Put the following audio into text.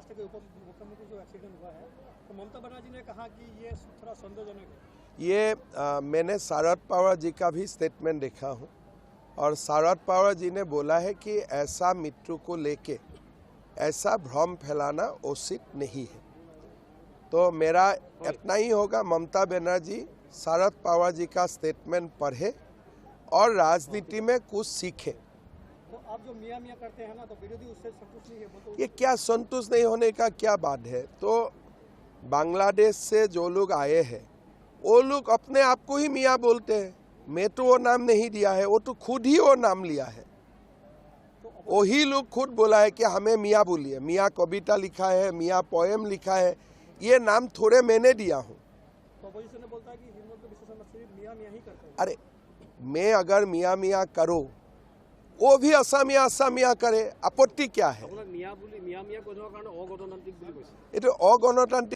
महाराष्ट्र के उप मुख्यमंत्री जो एक्सीडेंट हुआ है, तो ममता बनर्जी ने कहा कि ये थोड़ा संदेहजनक है। ये मैंने शरद पवार जी का भी स्टेटमेंट देखा हूँ और शरद पवार जी ने बोला है कि ऐसा मृत्यु को लेके ऐसा भ्रम फैलाना उचित नहीं है। तो मेरा इतना ही होगा, ममता बनर्जी शरद पवार जी का स्टेटमेंट पढ़े और राजनीति में कुछ सीखे। तो आप जो मियाँ मियाँ करते हैं ना, तो विरोधी उससे संतुष्ट नहीं है, तो ये क्या संतुष्ट नहीं होने का क्या बात है? तो बांग्लादेश से जो लोग आए हैं वो लोग अपने आप को ही मियाँ बोलते हैं। मैं तो वो नाम नहीं दिया है, वो तो खुद ही वो नाम लिया है। वही लोग खुद बोला है कि हमें मियाँ बोलिए। मियाँ कविता लिखा है, मियाँ पोएम लिखा है, ये नाम थोड़े मैंने दिया हूँ। तो अपोजिशन ने बोलता है कि हिंदुओं के विशेषण सिर्फ मियाँ मियाँ ही करते हैं। अरे मैं अगर मियाँ मियाँ करो, वो भी असमिया असमिया करे, आपत्ति क्या है? मियाँ मियाँ কৈ থকাৰ কাৰণে অগণতান্ত্ৰিক বুলি কৈছে। ये तो अगणतांत्रिक